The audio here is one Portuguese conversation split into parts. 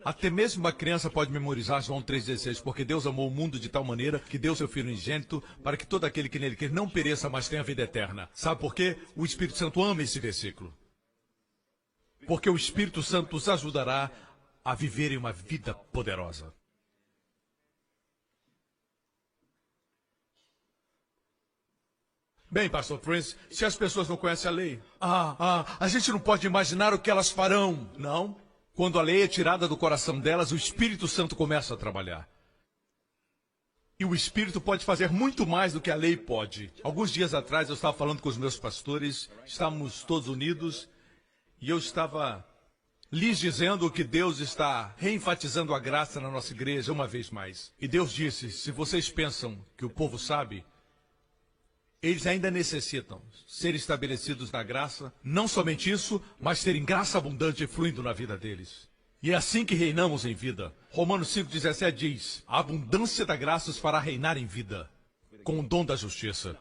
Até mesmo uma criança pode memorizar João 3,16, porque Deus amou o mundo de tal maneira que deu seu Filho unigênito para que todo aquele que nele quer não pereça, mas tenha vida eterna. Sabe por quê? O Espírito Santo ama esse versículo. Porque o Espírito Santo os ajudará a viverem uma vida poderosa. Bem, Pastor Prince, se as pessoas não conhecem a lei, a gente não pode imaginar o que elas farão, não? Quando a lei é tirada do coração delas, o Espírito Santo começa a trabalhar. E o Espírito pode fazer muito mais do que a lei pode. Alguns dias atrás eu estava falando com os meus pastores, estávamos todos unidos, e eu estava lhes dizendo que Deus está reenfatizando a graça na nossa igreja uma vez mais. E Deus disse, se vocês pensam que o povo sabe, eles ainda necessitam ser estabelecidos na graça, não somente isso, mas terem graça abundante fluindo na vida deles. E é assim que reinamos em vida. Romanos 5,17 diz, a abundância da graça os fará reinar em vida, com o dom da justiça.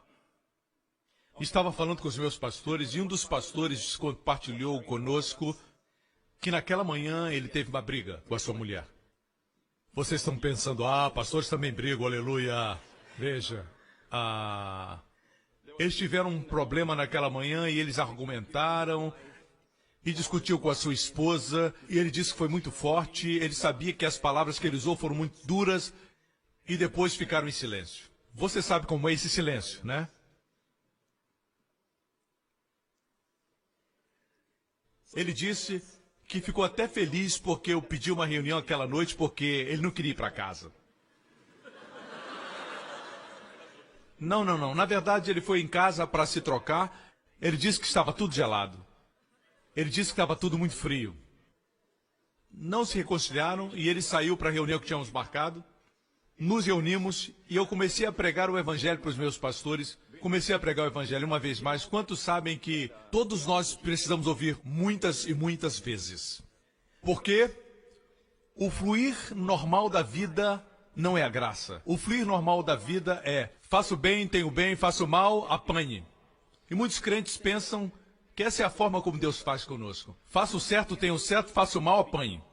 Estava falando com os meus pastores e um dos pastores compartilhou conosco que naquela manhã ele teve uma briga com a sua mulher. Vocês estão pensando, pastores também brigam, aleluia. Veja, eles tiveram um problema naquela manhã e eles argumentaram e discutiu com a sua esposa e ele disse que foi muito forte, ele sabia que as palavras que ele usou foram muito duras e depois ficaram em silêncio. Você sabe como é esse silêncio, né? Ele disse que ficou até feliz porque eu pedi uma reunião aquela noite porque ele não queria ir para casa. Não. Na verdade, ele foi em casa para se trocar. Ele disse que estava tudo gelado. Ele disse que estava tudo muito frio. Não se reconciliaram e ele saiu para a reunião que tínhamos marcado. Nos reunimos e eu comecei a pregar o evangelho para os meus pastores. Comecei a pregar o evangelho uma vez mais. Quantos sabem que todos nós precisamos ouvir muitas e muitas vezes? Porque o fluir normal da vida não é a graça. O fluir normal da vida é faço bem, tenho bem, faço mal, apanhe. E muitos crentes pensam que essa é a forma como Deus faz conosco. Faço certo, tenho certo, faço mal, apanhe.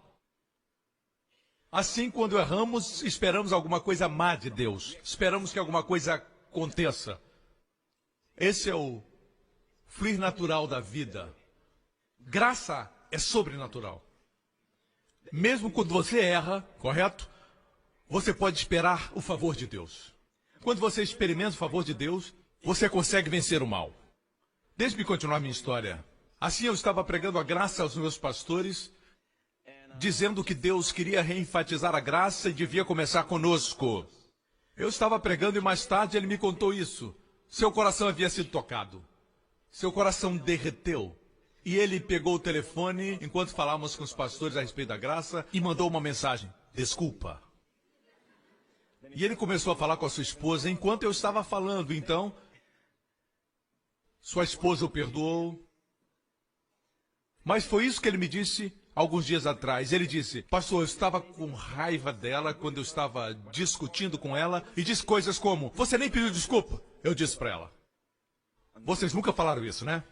Assim, quando erramos, esperamos alguma coisa má de Deus. Esperamos que alguma coisa aconteça. Esse é o fluir natural da vida. Graça é sobrenatural. Mesmo quando você erra, correto? Você pode esperar o favor de Deus. Quando você experimenta o favor de Deus, você consegue vencer o mal. Deixe-me continuar minha história. Assim eu estava pregando a graça aos meus pastores, dizendo que Deus queria reenfatizar a graça e devia começar conosco. Eu estava pregando e mais tarde ele me contou isso. Seu coração havia sido tocado. Seu coração derreteu. E ele pegou o telefone, enquanto falávamos com os pastores a respeito da graça, e mandou uma mensagem. Desculpa. E ele começou a falar com a sua esposa enquanto eu estava falando. Então, sua esposa o perdoou. Mas foi isso que ele me disse alguns dias atrás. Ele disse, pastor, eu estava com raiva dela quando eu estava discutindo com ela e disse coisas como, você nem pediu desculpa. Eu disse para ela. Vocês nunca falaram isso, né?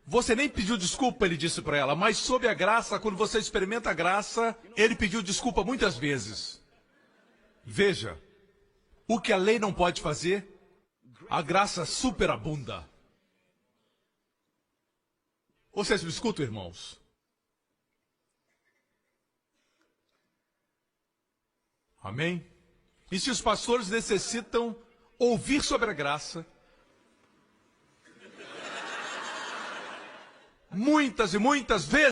Você nem pediu desculpa, ele disse para ela, mas sob a graça, quando você experimenta a graça, ele pediu desculpa muitas vezes. Veja, o que a lei não pode fazer, a graça superabunda. Vocês me escutam, irmãos? Amém? E se os pastores necessitam ouvir sobre a graça, muitas e muitas vezes,